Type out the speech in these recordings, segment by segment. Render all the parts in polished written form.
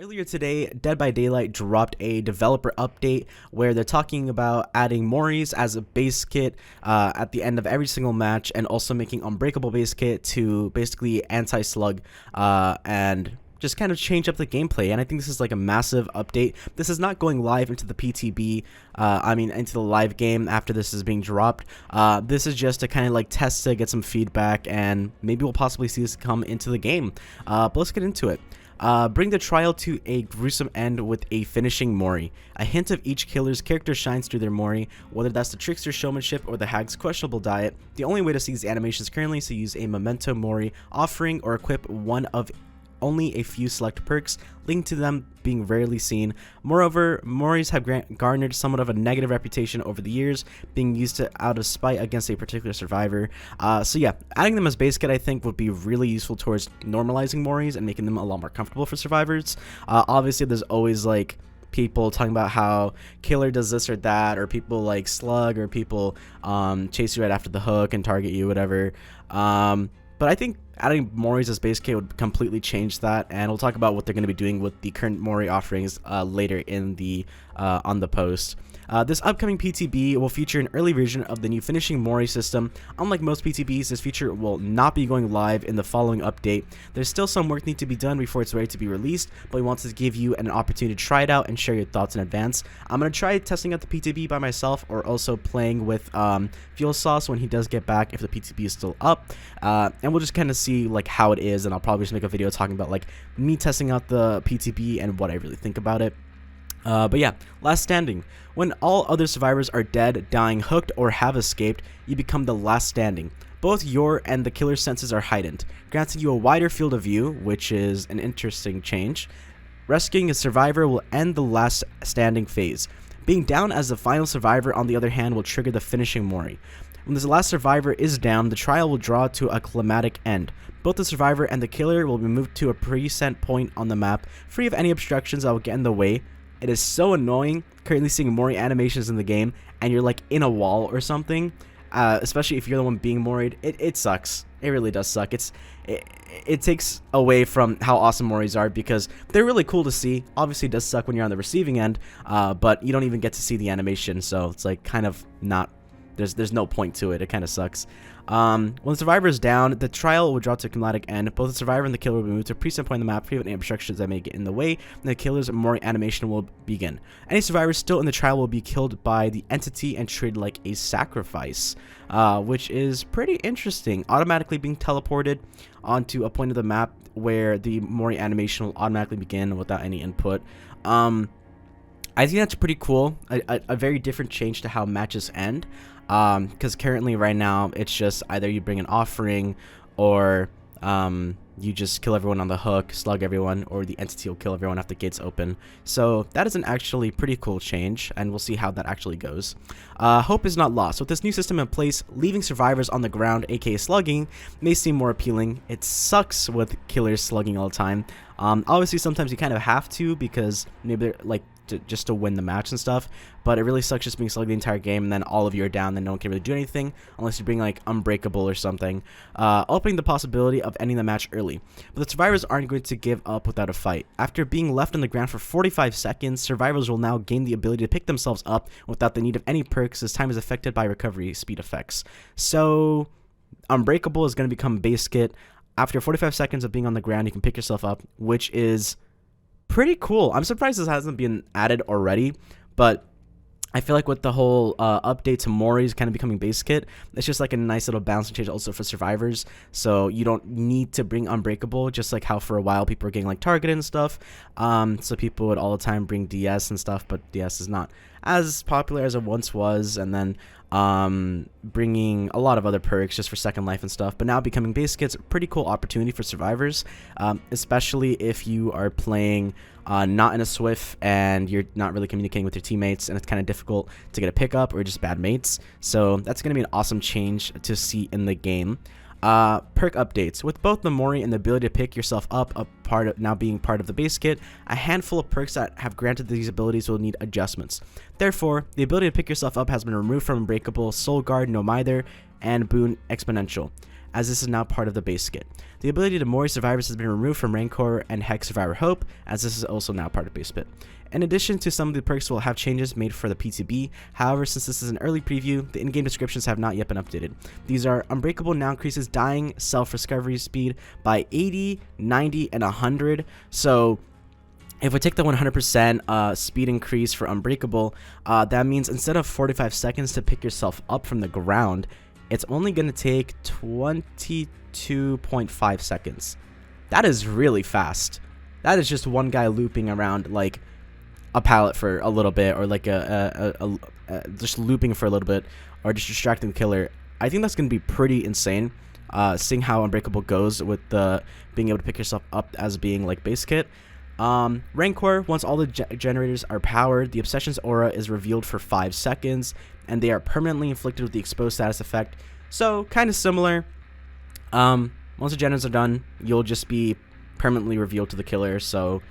Earlier today, Dead by Daylight dropped a developer update where they're talking about adding MORIS as a base kit at the end of every single match, and also making Unbreakable base kit to basically anti-slug and just kind of change up the gameplay. And I think this is like a massive update. This is not going live into the PTB, into the live game after this is being dropped. This is just to kind of like test to get some feedback, and maybe we'll possibly see this come into the game. But let's get into it. Bring the trial to a gruesome end with a finishing Mori. A hint of each killer's character shines through their Mori, whether that's the trickster showmanship or the hag's questionable diet. The only way to see these animations currently is to use a Memento Mori offering or equip one of only a few select perks, linked to them being rarely seen. Moreover, Moris have garnered somewhat of a negative reputation over the years, being used out of spite against a particular survivor. So yeah, adding them as base kit I think would be really useful towards normalizing Moris and making them a lot more comfortable for survivors. Obviously there's always like people talking about how killer does this or that, or people like slug, or people chase you right after the hook and target you, whatever. But I think adding Moris as base kit would completely change that, and we'll talk about what they're going to be doing with the current Mori offerings later in the on the post. This upcoming PTB will feature an early version of the new finishing Mori system. Unlike most PTBs, this feature will not be going live in the following update. There's still some work need to be done before it's ready to be released, but we wanted to give you an opportunity to try it out and share your thoughts in advance. I'm going to try testing out the PTB by myself, or also playing with Fuel Sauce when he does get back, if the PTB is still up, and we'll just kind of see like how it is, and I'll probably just make a video talking about like me testing out the PTB and what I really think about it. But yeah, last standing. When all other survivors are dead, dying, hooked, or have escaped, you become the last standing. Both your and the killer's senses are heightened, granting you a wider field of view, which is an interesting change. Rescuing a survivor will end the last standing phase. Being down as the final survivor, on the other hand, will trigger the finishing Mori. When the last survivor is down, the trial will draw to a climatic end. Both the survivor and the killer will be moved to a preset point on the map, free of any obstructions that will get in the way. It is so annoying currently seeing Mori animations in the game and you're like in a wall or something, especially if you're the one being Mori'd. It sucks. It really does suck. It takes away from how awesome Moris are, because they're really cool to see. Obviously it does suck when you're on the receiving end, but you don't even get to see the animation, so it's like kind of not, there's no point to it. It kind of sucks. When the survivor is down, the trial will draw to a climatic end. Both the survivor and the killer will be moved to a preset point on the map, free of any obstructions that may get in the way, and the killer's Mori animation will begin. Any survivors still in the trial will be killed by the entity and treated like a sacrifice, which is pretty interesting. Automatically being teleported onto a point of the map where the Mori animation will automatically begin without any input. I think that's pretty cool. A very different change to how matches end. Because currently right now it's just either you bring an offering, or you just kill everyone on the hook, slug everyone, or the entity will kill everyone after the gates open. So that is an actually pretty cool change, and we'll see how that actually goes. Hope is not lost. With this new system in place, leaving survivors on the ground, aka slugging, may seem more appealing. It sucks with killers slugging all the time. Obviously sometimes you kind of have to, because maybe they're like just to win the match and stuff, but it really sucks just being slugged the entire game and then all of you are down, then no one can really do anything unless you bring like Unbreakable or something, opening the possibility of ending the match early. But the survivors aren't going to give up without a fight. After being left on the ground for 45 seconds, survivors will now gain the ability to pick themselves up without the need of any perks, as time is affected by recovery speed effects. So Unbreakable is going to become base kit. After 45 seconds of being on the ground, you can pick yourself up, which is pretty cool. I'm surprised this hasn't been added already, but I feel like with the whole update to Mori's kind of becoming base kit, it's just like a nice little balance and change also for survivors. So you don't need to bring Unbreakable, just like how for a while people were getting like targeted and stuff. So people would all the time bring DS and stuff, but DS is not as popular as it once was. And then bringing a lot of other perks just for second life and stuff, but now becoming base kit's a pretty cool opportunity for survivors, especially if you are playing not in a Swift and you're not really communicating with your teammates and it's kind of difficult to get a pickup, or just bad mates. So that's going to be an awesome change to see in the game. Perk updates. With both the Mori and the ability to pick yourself up now being part of the base kit, a handful of perks that have granted these abilities will need adjustments. Therefore, the ability to pick yourself up has been removed from Unbreakable, Soul Guard, No Mither, and Boon Exponential. as this is now part of the base kit. The ability to Mori survivors has been removed from Rancor and Hex Survivor Hope, as this is also now part of base kit. In addition to some of the perks will have changes made for the PTB, however, since this is an early preview, the in-game descriptions have not yet been updated. These are Unbreakable now increases dying self-recovery speed by 80, 90, and 100, so if we take the 100% speed increase for Unbreakable, that means instead of 45 seconds to pick yourself up from the ground, it's only going to take 22.5 seconds. That is really fast. That is just one guy looping around like a pallet for a little bit, or like just looping for a little bit, or just distracting the killer. I think that's going to be pretty insane, seeing how Unbreakable goes with the being able to pick yourself up as being like base kit. Rancor, once all the generators are powered, the Obsession's aura is revealed for 5 seconds, and they are permanently inflicted with the exposed status effect. So, kind of similar. Once the generators are done, you'll just be permanently revealed to the killer, so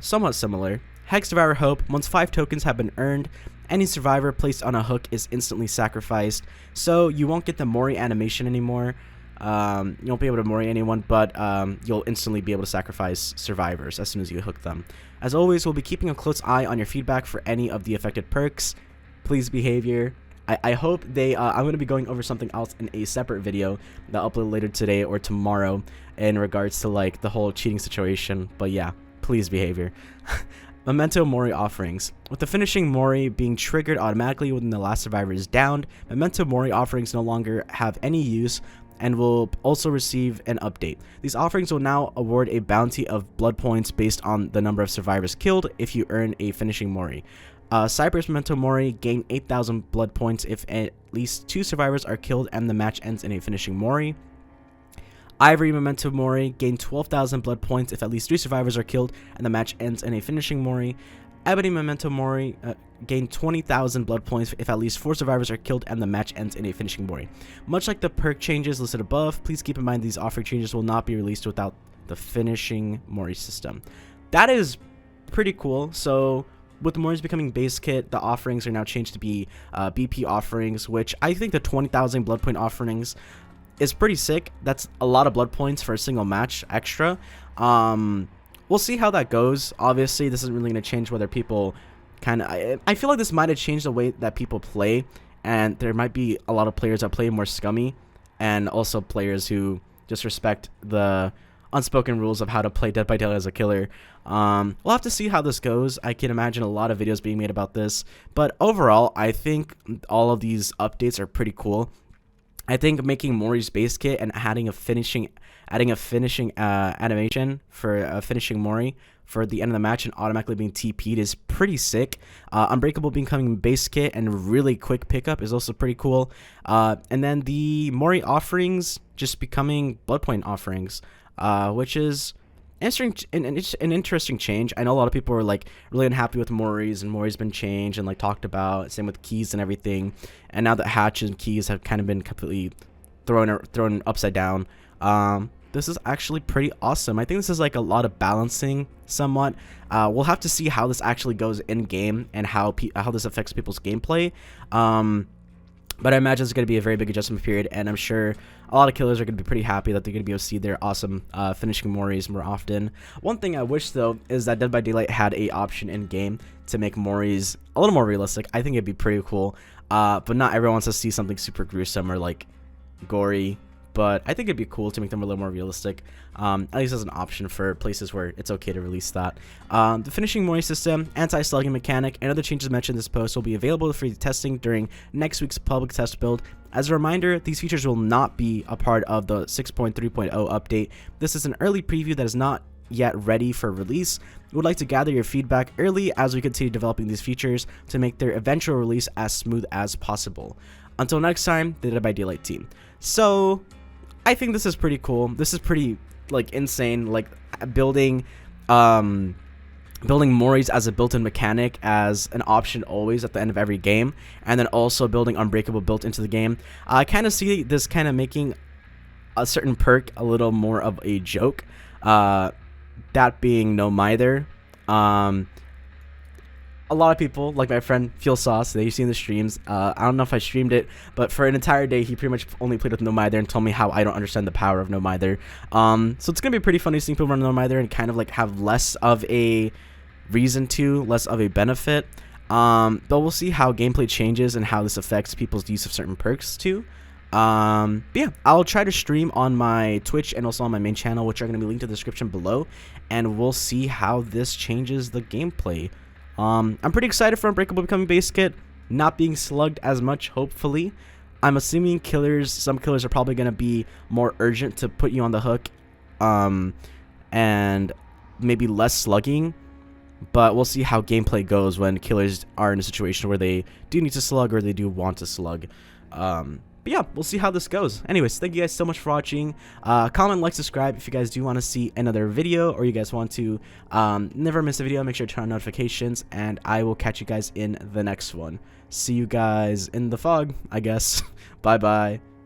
somewhat similar. Hex Survivor Hope, once 5 tokens have been earned, any survivor placed on a hook is instantly sacrificed, so you won't get the Mori animation anymore. You won't be able to Mori anyone, but you'll instantly be able to sacrifice survivors as soon as you hook them. As always, we'll be keeping a close eye on your feedback for any of the affected perks. Please behavior. I hope they, I'm going to be going over something else in a separate video that I'll upload later today or tomorrow in regards to like the whole cheating situation, but yeah, please behavior. Memento Mori offerings. With the finishing Mori being triggered automatically when the last survivor is downed, Memento Mori offerings no longer have any use and will also receive an update. These offerings will now award a bounty of blood points based on the number of survivors killed if you earn a finishing Mori. Cyber's Memento Mori gain 8,000 blood points if at least 2 survivors are killed and the match ends in a finishing Mori. Ivory Memento Mori gain 12,000 blood points if at least 3 survivors are killed and the match ends in a finishing Mori. Ebony Memento Mori gain 20,000 blood points if at least 4 survivors are killed and the match ends in a finishing Mori. Much like the perk changes listed above, please keep in mind these offering changes will not be released without the finishing Mori system. That is pretty cool. So with the Moris becoming base kit, the offerings are now changed to be BP offerings, which I think the 20,000 blood point offerings is pretty sick. That's a lot of blood points for a single match extra. We'll see how that goes. Obviously, this isn't really going to change whether people kind of... I feel like this might have changed the way that people play, and there might be a lot of players that play more scummy, and also players who just respect the unspoken rules of how to play Dead by Daylight as a killer. We'll have to see how this goes. I can imagine a lot of videos being made about this, but overall, I think all of these updates are pretty cool. I think making Mori's base kit and adding a finishing animation for a finishing Mori for the end of the match and automatically being TP'd is pretty sick. Unbreakable becoming base kit and really quick pickup is also pretty cool. And then the Mori offerings just becoming blood point offerings, which is an interesting change. I know a lot of people were like really unhappy with Mori's, and Mori's been changed and like talked about, same with keys and everything, and now that hatch and keys have kind of been completely thrown upside down. This is actually pretty awesome. I think this is like a lot of balancing somewhat. We'll have to see how this actually goes in game and how this affects people's gameplay. But I imagine it's going to be a very big adjustment period, and I'm sure a lot of killers are going to be pretty happy that they're going to be able to see their awesome finishing Moris more often. One thing I wish, though, is that Dead by Daylight had a option in-game to make Moris a little more realistic. I think it'd be pretty cool, but not everyone wants to see something super gruesome or, like, gory. But I think it'd be cool to make them a little more realistic, at least as an option for places where it's okay to release that. The finishing Mori system, anti-slugging mechanic, and other changes mentioned in this post will be available for testing during next week's public test build. As a reminder, these features will not be a part of the 6.3.0 update. This is an early preview that is not yet ready for release. We would like to gather your feedback early as we continue developing these features to make their eventual release as smooth as possible. Until next time, the Dead by Daylight team. So I think this is pretty cool. This is pretty like insane, like building Moris as a built-in mechanic as an option always at the end of every game, and then also building Unbreakable built into the game. I kind of see this kind of making a certain perk a little more of a joke, that being No Mither. a lot of people, like my friend Fuel Sauce, that you see in the streams, I don't know if I streamed it, but for an entire day, he pretty much only played with No Mither and told me how I don't understand the power of No Mither. So it's going to be pretty funny seeing people run No Mither and kind of like have less of a reason to, less of a benefit. But we'll see how gameplay changes and how this affects people's use of certain perks too. But yeah, I'll try to stream on my Twitch and also on my main channel, which are going to be linked in the description below, and we'll see how this changes the gameplay. I'm pretty excited for Unbreakable becoming base kit, not being slugged as much, hopefully. I'm assuming some killers are probably going to be more urgent to put you on the hook, and maybe less slugging, but we'll see how gameplay goes when killers are in a situation where they do need to slug or they do want to slug. But yeah, we'll see how this goes. Anyways, thank you guys so much for watching. Comment, like, subscribe if you guys do want to see another video, or you guys want to never miss a video. Make sure to turn on notifications, and I will catch you guys in the next one. See you guys in the fog, I guess. Bye bye.